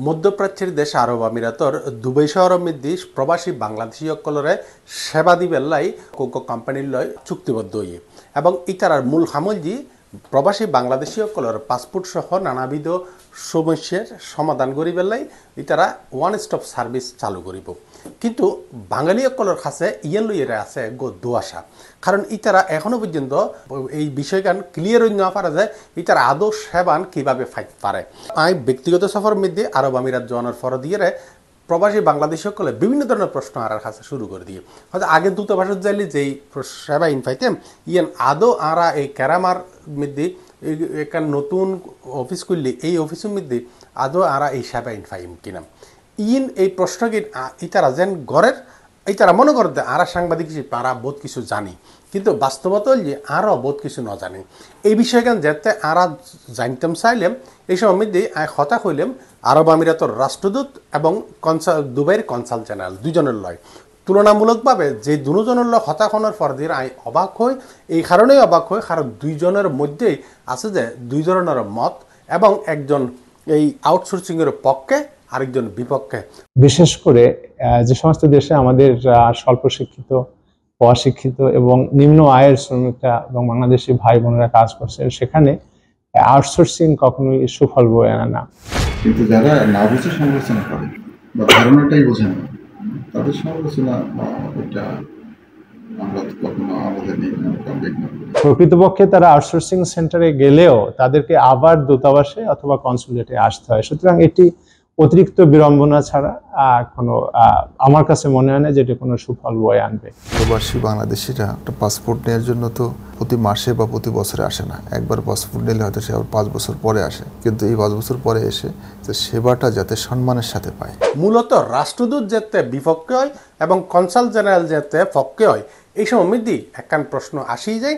মধ্যপ্রাচ্যের দেশ আরব আমিরাতর দুবাই শহরের মধ্যে প্রবাসী বাংলাদেশী সকলরে সেবা দিবেন লাই কোকো কোম্পানির লয় চুক্তিবদ্ধ হয়ে এবং ইতারার মূল হামলজি প্রবাসী বাংলাদেশী সকলের পাসপোর্ট সহ নানাবিধ সমস্যার সমাধান করিবেন লাই ইতারা ওয়ান স্টপ সার্ভিস চালু করিব কিন্তু বাঙালি সকলের কাছে ইয়েন লইয়ের আছে দোয়াশা কারণ ইতারা এখনো পর্যন্ত এই বিষয়গান ক্লিয়ার হয়ে না পারা যায় ইতারা আদৌ সেবান কীভাবে ফাইতে পারে। আমি ব্যক্তিগত সফরের মধ্যে আরব আমিরাত যাওয়ার পর দিয়ে প্রবাসী বাংলাদেশ সকলে বিভিন্ন ধরনের প্রশ্ন আর কাছে শুরু করে দিয়ে হয়তো আগে দূতাবাসত যাইলে যেই সেবা ইন পাইতাম ইয়ান আদৌ আরা এই ক্যারামার মধ্যে একটা নতুন অফিস করলে এই অফিসের মধ্যে আদৌ আরা এই সেবা ইন পাইম কিনা ইন এই প্রশ্নকে ইতারা যেন ঘরের ইতারা মনে করতে আরা সাংবাদিক পারা বোধ কিছু জানি কিন্তু বাস্তবতা যে আরও বোধ কিছু ন জানি এই বিষয়গান যাতে আরা জানতাম চাইলাম এই সময় মধ্যে হতাশ হইলাম আরব আমিরাতর রাষ্ট্রদূত এবং দুবাইয়ের কনসাল জেনারেল দুজনের লয় তুলনামূলকভাবে যে দুজনের লয় হতাশ হওয়ার পর দিয়ে আমি অবাক হই এই কারণেই অবাক হই কারণ দুইজনের মধ্যেই আছে যে দুই ধরনের মত এবং একজন এই আউটসোর্সিংয়ের পক্ষে আরেকজন বিপক্ষে। বিশেষ করে যে সমস্ত দেশে আমাদের স্বল্প শিক্ষিত অশিক্ষিত এবং নিম্ন আয়ের শ্রমিকরা এবং বাংলাদেশি ভাই বোনেরা কাজ করছে সেখানে আউটসোর্সিং কখনোই সুফল বয়ে আনে না। কিন্তু যারা না বুঝে সমালোচনা করে বা ধারণাটাই বোঝে না তাদের সমালোচনা এটা আমরা কখনো আমাদের প্রকৃতপক্ষে তারা আউটসোর্সিং সেন্টারে গেলেও তাদেরকে আবার দূতাবাসে অথবা কনসুলেটে আসতে হয়। সুতরাং এটি অতিরিক্ত বিড়ম্বনা ছাড়া কোনো আমার কাছে মনে হয় না যে এটা কোনো সুফল বয়ে আনবে। প্রবাসী বাংলাদেশিরা একটা পাসপোর্ট নেওয়ার জন্য তো প্রতি মাসে বা প্রতি বছরে আসে না, একবার পাসপোর্ট নিলে হয়তো সে আবার 5 বছর পরে আসে, কিন্তু এই 5 বছর পরে এসে যে সেবাটা যাতে সম্মানের সাথে পায়। মূলত রাষ্ট্রদূত যাতে বিপক্ষে হয় এবং কনসাল জেনারেল যাতে পক্ষে হয় এই সময় মধ্যে একখান প্রশ্ন আসেই যায়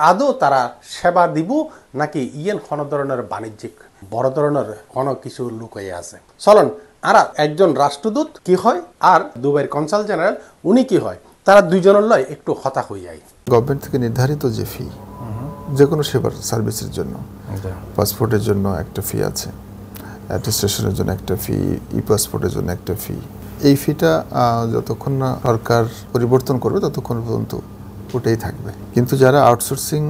আদৌ তারা সেবা দিব নাকি ইয়েন কোনো ধরনের বাণিজ্যিক বড় ধরনের কোনো কিছু লুকাই আছে। চলন আর একজন রাষ্ট্রদূত কি হয় আর দুবাইয়ের কনসাল জেনারেল উনি কি হয় তারা দুইজনের লয় একটু হতাশ হয়ে যায়। গভর্নমেন্ট থেকে নির্ধারিত যে ফি যে কোনো সেবার সার্ভিসের জন্য পাসপোর্টের জন্য একটা ফি আছে, অ্যাটেস্টেশনের জন্য একটা ফি, ই পাসপোর্টের জন্য একটা ফি, এই ফিটা যতক্ষণ না সরকার পরিবর্তন করবে ততক্ষণ পর্যন্ত ওটাই থাকবে। কিন্তু যারা আউটসোর্সিং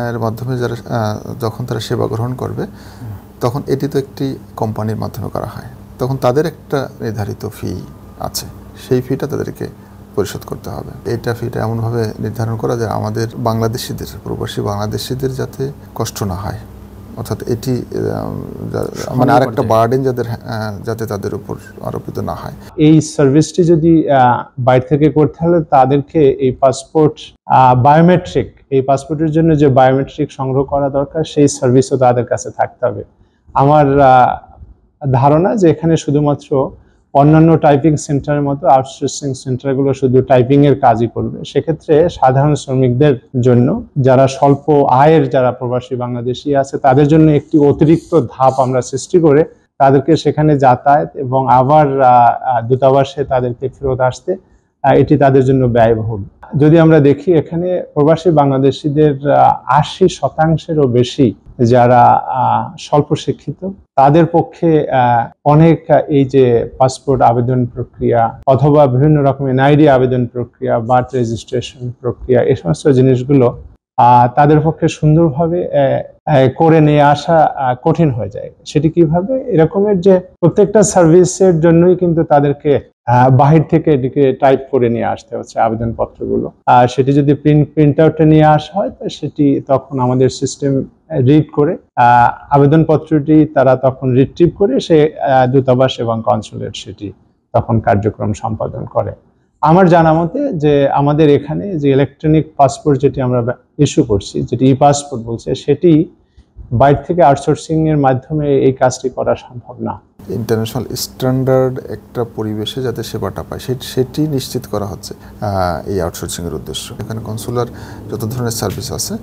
এর মাধ্যমে যারা যখন তারা সেবা গ্রহণ করবে তখন এটি তো একটি কোম্পানির মাধ্যমে করা হয়, তখন তাদের একটা নির্ধারিত ফি আছে, সেই ফিটা তাদেরকে পরিশোধ করতে হবে। এইটা ফিটা এমনভাবে নির্ধারণ করা যায় আমাদের বাংলাদেশিদের প্রবাসী বাংলাদেশিদের যাতে কষ্ট না হয়, অর্থাৎ এটি মানে আরেকটা বার্ডেন যাতে তাদের উপর আরোপিত না হয়। এই সার্ভিসটি যদি বাইরে থেকে করতে হলে তাদেরকে এই পাসপোর্ট বায়োমেট্রিক এই পাসপোর্টের জন্য যে বায়োমেট্রিক সংগ্রহ করা দরকার সেই সার্ভিসও তাদের কাছে থাকতে হবে। আমার ধারণা যে এখানে শুধুমাত্র অন্যান্য টাইপিং সেন্টারের মতো আউটসোর্সিং সেন্টারগুলো শুধু টাইপিং এর কাজই করবে, সেক্ষেত্রে সাধারণ শ্রমিকদের জন্য যারা স্বল্প আয়ের যারা প্রবাসী বাংলাদেশি আছে তাদের জন্য একটি অতিরিক্ত ধাপ আমরা সৃষ্টি করে তাদেরকে সেখানে যাতায়াত এবং আবার দূতাবাসে তাদেরকে ফেরত আসতে এটি তাদের জন্য ব্যয়বহুল। যদি আমরা দেখি এখানে প্রবাসী বাংলাদেশিদের 80%-এরও বেশি যারা স্বল্প শিক্ষিত তাদের পক্ষে অনেক এই যে পাসপোর্ট আবেদন প্রক্রিয়া অথবা বিভিন্ন রকম এনআইডি আবেদন প্রক্রিয়া, বার্থ রেজিস্ট্রেশন প্রক্রিয়া, এই সমস্ত জিনিসগুলো তাদের পক্ষে সুন্দরভাবে করে নিয়ে আসা কঠিন হয়ে যায়। সেটি কিভাবে? এরকমের যে প্রত্যেকটা সার্ভিসের জন্যই কিন্তু তাদেরকে বাহির থেকে এটিকে টাইপ করে নিয়ে আসতে হচ্ছে আবেদনপত্রগুলো, আর সেটি যদি প্রিন্ট আউটে নিয়ে আসা হয় তো সেটি তখন আমাদের সিস্টেম রিড করে আবেদনপত্রটি তারা তখন রিট্রিভ করে সে দূতাবাস এবং কনসুলেট সেটি তখন কার্যক্রম সম্পাদন করে। আমার জানা মতে যে আমাদের এখানে যে ইলেকট্রনিক পাসপোর্ট যেটি আমরা ইস্যু করছি, যেটি ই পাসপোর্ট বলছে, সেটি বাইরে থেকে আউটসোর্সিং এর মাধ্যমে এই কাজটি করা সম্ভব না। ইন্টারন্যাশনাল স্ট্যান্ডার্ড একটা পরিবেশে যাতে সেবাটা পায় সেটি নিশ্চিত করা হচ্ছে এই আউটসোর্সিং এর উদ্দেশ্য। এখানে কনসুলার যত ধরনের সার্ভিস আছে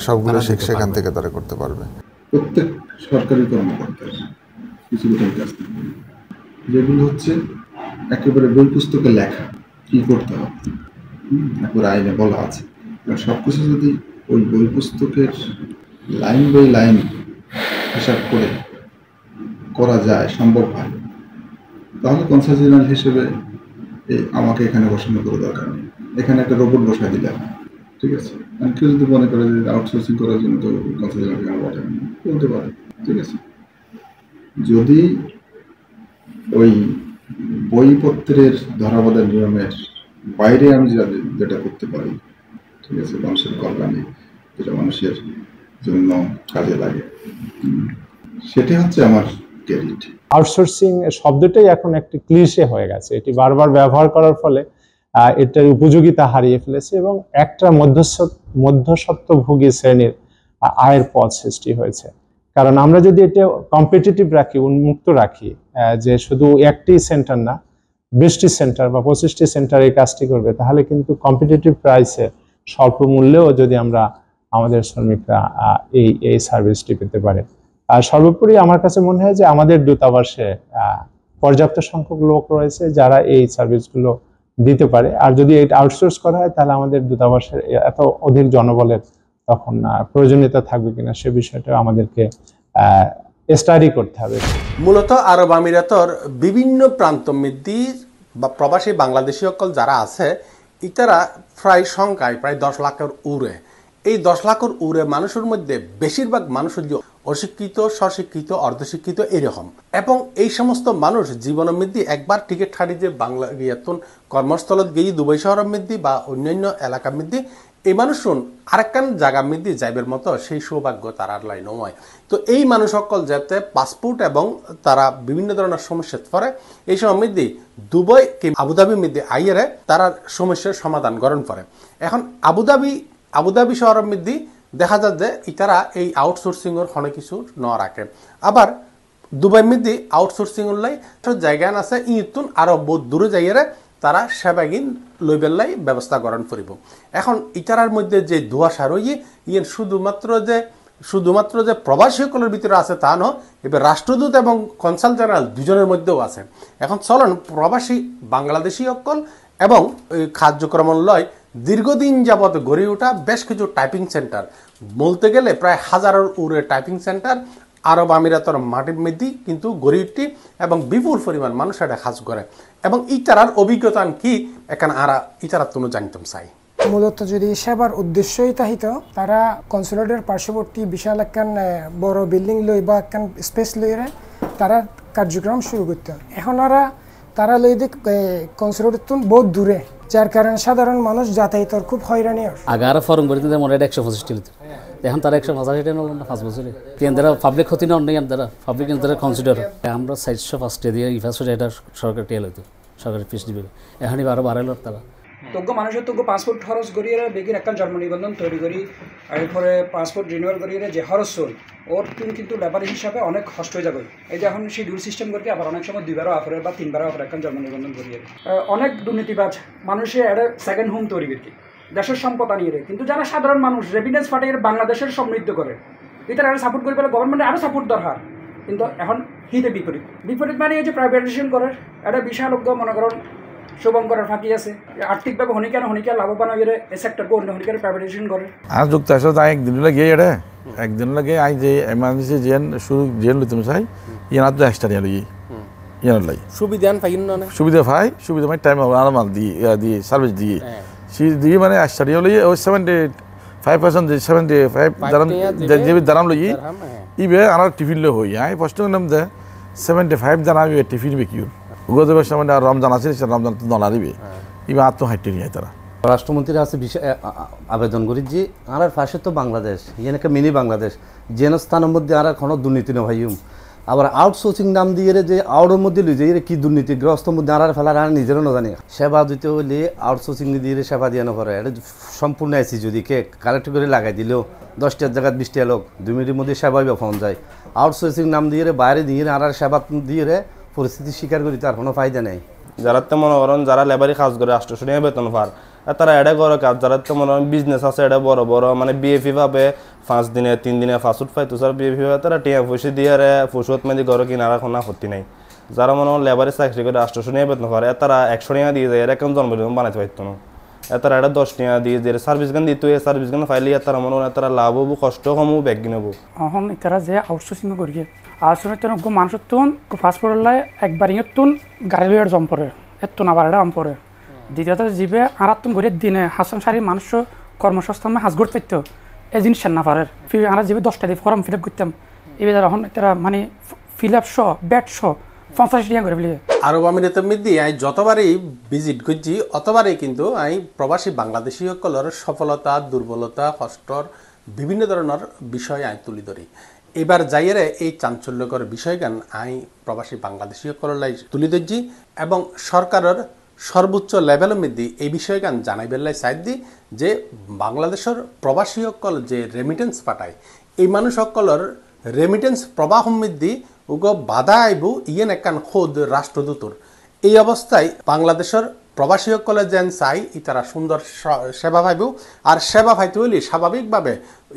সবগুলো সেখান থেকে তারা করতে পারবে। প্রত্যেক সরকারি কর্মকর্তার কিছু কাজ যেগুলো হচ্ছে একেবারে বই পুস্তকে লেখা কি করতে হবে, একবার আইনে বলা আছে, সবকিছু যদি ওই বই পুস্তকের লাইন বাই লাইন হিসাব করে করা যায়, সম্ভব হয়, তাহলে কনসাল জেনারেল হিসেবে আমাকে এখানে বসানো করে দরকার নেই, এখানে একটা রোবট বসায় দিলাম, ঠিক আছে। আর কেউ যদি মনে করে যে আউটসোর্সিং করার জন্য তো কনসাল জেনারেল এখানে বসানো বলতে পারে, ঠিক আছে। যদি ওই বইপত্রের ধরাবাঁধা নিয়মের বাইরে আমি যেটা করতে পারি, ঠিক আছে, মানুষের কল্যাণে, যেটা মানুষের জন্য কাজে লাগে, সেটা হচ্ছে আমার ক্রেডিট। আউটসোর্সিং শব্দটাই এখন একটি ক্লিশে হয়ে গেছে, এটি বারবার ব্যবহার করার ফলে এটার উপযোগিতা হারিয়ে ফেলেছে এবং একটা মধ্যস্বত্বভোগী শ্রেণীর আয়ের পথ সৃষ্টি হয়েছে। কারণ আমরা যদি এটা কম্পিটিটিভ রাখি, উন্মুক্ত রাখি, যে শুধু একটি সেন্টার না 20টি সেন্টার বা 25টি সেন্টার এই কাজটি করবে, তাহলে কিন্তু কম্পিটিটিভ প্রাইসে স্বল্প মূল্যেও যদি আমরা আমাদের শ্রমিকরা এই সার্ভিসটি পেতে পারে। আর সর্বোপরি আমার কাছে মনে হয় যে আমাদের দূতাবাসে পর্যাপ্ত সংখ্যক লোক রয়েছে যারা এই সার্ভিসগুলো দিতে পারে। আর যদি এটা আউটসোর্স করা হয় তাহলে আমাদের দূতাবাসের এত অধিক জনবলের তখন প্রয়োজনীয়তা থাকবে কিনা সে বিষয়টা আমাদেরকে স্টাডি করতে হবে। মূলত আরব আমিরাতর বিভিন্ন প্রান্ত মধ্যে বা প্রবাসী বাংলাদেশী সকল যারা আছে ইতারা প্রায় সংখ্যায় প্রায় 10 লাখের উড়ে। এই 10 লাখের উড়ে মানুষের মধ্যে বেশিরভাগ মানুষের যে অশিক্ষিত, স্বশিক্ষিত, অর্ধশিক্ষিত এরকম, এবং এই সমস্ত মানুষ জীবনের মধ্যে একবার টিকিট ছাড়ি যে বাংলা গিয়াতন কর্মস্থলত গিয়ে দুবাই শহরের মধ্যে বা অন্যান্য এলাকার মধ্যে এই মানুষজন আরেকখান জায়গার মধ্যে যাইবের মতো সেই সৌভাগ্য তার আর লাই নয়। তো এই মানুষ সকল যাতে পাসপোর্ট এবং তারা বিভিন্ন ধরনের সমস্যা পড়ে এই সময় মধ্যে দুবাই আবুধাবির মধ্যে আইয়ারে তারা সমস্যার সমাধান গ্রহণ করে। এখন আবুধাবি শহরের মধ্যে দেখা যায় যে ইতারা এই আউটসোর্সিংয়ের অনেক কিছু ন রাখে। আবার দুবাই মধ্যে আউটসোর্সিংয়ের লাই জায়গা আছে ইতুন আরো বহুত দূরে যাইয়ারে তারা সেবাগিন লইবেলাই ব্যবস্থা গ্রহণ করিব। এখন ইতারার মধ্যে যে ধোঁয়াশা রইয়ে ইয়ে শুধুমাত্র যে প্রবাসী সকলের ভিতরে আছে তা নয়, এবার রাষ্ট্রদূত এবং কনসাল জেনারেল দুজনের মধ্যেও আছে। এখন চলন প্রবাসী বাংলাদেশী সকল এবং কার্যক্রম লয় দীর্ঘদিন যাবৎ গড়ে ওঠা বেশ কিছু টাইপিং সেন্টার, বলতে গেলে প্রায় হাজারের উড়ে টাইপিং সেন্টার আরব আমিরাতর মাটির মধ্যে কিন্তু গড়ে উঠি এবং বিপুল পরিমাণ মানুষ এটা কাজ করে। এবং ইতারার অভিজ্ঞতা কি এখানে আর ইতারার তুমি জানতাম চাই। মূলত যদি সেবার উদ্দেশ্যই তাহিত তারা কনসুলেটের পার্শ্ববর্তী বিশাল একখান বড় বিল্ডিং লই বা একখান স্পেস লইরে তারা কার্যক্রম শুরু করতে। এখন তারা লই দিক কনসুলেটের তুন বহুত দূরে, যার কারণে সাধারণ মানুষ যাতায়াতের খুব হয়রানি হয়। আগে আর ফর্ম করে দিতে মনে হয় 125টি হতো, এখন তারা 185টা নল না 5 বছরে কেন্দ্রা পাবলিক ক্ষতি না অন্য কেন্দ্রা পাবলিক কেন্দ্রা কনসিডার আমরা 405 দিয়ে ইফাসে এটা সরকার টেল হতো, সরকারি ফিস দিবে। এখন আরো বাড়াইল তারা তোগ্য মানুষের তোগ্য পাসপোর্ট খরচ করিয়ে বেগির একটা জন্ম নিবন্ধন তৈরি করি আর পরে পাসপোর্ট রিনিউয়াল করিয়ে যে খরচ চল ওর কিন্তু লেবার হিসাবে অনেক কষ্ট হয়ে যাবে। এই যে এখন শিডিউল সিস্টেম করি আবার অনেক সময় 2বারও অফারের বা 3বারও অফার একটা জন্ম নিবন্ধন করিয়ে অনেক দুর্নীতিবাজ মানুষের একটা সেকেন্ড হোম তৈরি করি দেশের সম্পদ আনিয়ে কিন্তু যারা সাধারণ মানুষ রেভিডেন্স পার্টির বাংলাদেশের সমৃদ্ধ করে এটা আরও সাপোর্ট করে পেলে গভর্নমেন্টের আরও সাপোর্ট দরকার, কিন্তু এখন হিতে বিপরীত মানে এই যে প্রাইভেটাইজেশন করে একটা বিশাল মনে করেন শুভঙ্করের ফাঁকি আছে আর্থিকভাবে হনিকা লাভবান হয়ে এই সেক্টরকে অন্য হনিকার প্রাইভেটাইজেশন করে। আর যুক্তরাষ্ট্র তাই একদিন লাগে আই যে এমার্জেন্সি জেন লইতে চাই ইয়ার তো এক্সট্রা নিয়ে লই ইয়ার লাই সুবিধা পাই টাইম আর মাল দিয়ে সার্ভিস দিয়ে দিয়ে মানে এক্সট্রা লই ওই 75% 75 দারাম লই ইবে আর টিফিন লই হই আই ফার্স্ট নাম দে 75 দানা টিফিন বেকিউ গত বছর মানে রমজান আছে রমজান তো ডলার দিবে ইবে আত্মহাইটে নিয়ে তারা রাষ্ট্রমন্ত্রীর কাছে আবেদন করি যে আর পাশে তো বাংলাদেশ ইয়ে একটা মিনি বাংলাদেশ যেন স্থানের মধ্যে আর কোনো দুর্নীতি না ভাইম আবার আউটসোর্সিং নাম দিয়ে যে আউটের মধ্যে লই যে কি দুর্নীতিগ্রস্ত মধ্যে আর ফেলার আর নিজেরও না জানি সেবা দিতে হলে আউটসোর্সিং দিয়ে সেবা দিয়ে না করে এটা সম্পূর্ণ আইসি যদি কে কালেক্ট করে লাগাই দিলেও 10টার জায়গায় 20টা লোক 2 মিনিটের মধ্যে সেবাই ফোন যায়। আউটসোর্সিং নাম দিয়ে বাইরে দিয়ে আর সেবা দিয়ে পরিস্থিতি স্বীকার করি তার কোনো ফায়দা নেই। যারা তো মনে করেন যারা লেবারি কাজ করে 800 বেতন পার তারা এটা করে কাজ, যারা তো মনে করেন বিজনেস আছে এটা বড় বড় মানে বিএফি ভাবে 5 দিনে 3 দিনে ফাস্ট পাই তো স্যার বিএফি ভাবে তারা টিয়া পয়সা দিয়ে ফুসত মানে ঘরে কিনারা কোনো আপত্তি নাই। যারা মনে করেন লেবারি চাকরি করে 800 বেতন পারে তারা 100 টাকা দিয়ে যায় এরকম জন্মদিন বানাইতে পারতো না, তারা এটা 10 টাকা দিয়ে যে সার্ভিস গান দিত এই সার্ভিস গান ফাইলে তারা মনে হয় তারা লাভ হবো কষ্ট কমবো ব্যাগ কিনবো। এখন তারা যে আউটসোর্সিং করি আর শুনে গো মানুষের তুন পাসপোর্ট লাই একবার তুন গাড়ি লইয়ার জম পড়ে এত আবার এটা আম পড়ে দ্বিতীয়ত জীবে আর তুন ঘুরে দিনে হাসান সারি মানুষ কর্মসংস্থান হাজ ঘুরতে পারতো এই জিনিস না পারে আমরা জীবে 10টা দিয়ে ফর্ম ফিল আপ করতাম এবার এখন তারা মানে fill up show bat show 50 টাকা করে ফেলে আরব আমিরাতের মধ্যে আই যতবারই ভিজিট করছি অতবারই কিন্তু আই প্রবাসী বাংলাদেশী সকলের সফলতা দুর্বলতা কষ্টর বিভিন্ন ধরনের বিষয় আই তুলি ধরি এবার যাইয়েরে এই চাঞ্চল্যকর বিষয়গান আই প্রবাসী বাংলাদেশী সকলাই তুলি ধরছি এবং সরকারের সর্বোচ্চ লেভেলের মধ্যে এই বিষয়গান জানাই বেলাই সাইড দি যে বাংলাদেশের প্রবাসী সকল যে রেমিটেন্স পাঠায় এই মানুষ সকলের রেমিটেন্স প্রবাহ মধ্যে উগো বাধা আইব ইয়েন একান খোদ রাষ্ট্রদূতর এই অবস্থায় বাংলাদেশের প্রবাসী সকলে যেন চাই তারা সুন্দর সেবা পাইব আর সেবা পাইতে হলে স্বাভাবিকভাবে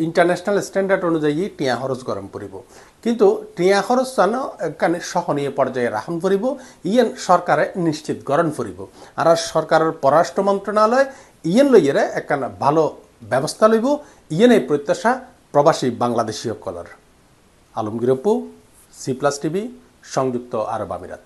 ইন্টারন্যাশনাল স্ট্যান্ডার্ড অনুযায়ী টিয়া খরচ গরম পড়ব কিন্তু টিয়া খরচ যেন এখানে সহনীয় পর্যায়ে রাখন পড়ব ইয়েন সরকারে নিশ্চিত গরণ পড়ব আর সরকারের পররাষ্ট্র মন্ত্রণালয় ইয়েন লইয়েরে একখান ভালো ব্যবস্থা লইব ইয়েন এই প্রত্যাশা প্রবাসী বাংলাদেশী সকলের। আলমগীর অপু, C+ টিভি, সংযুক্ত আরব আমিরাত।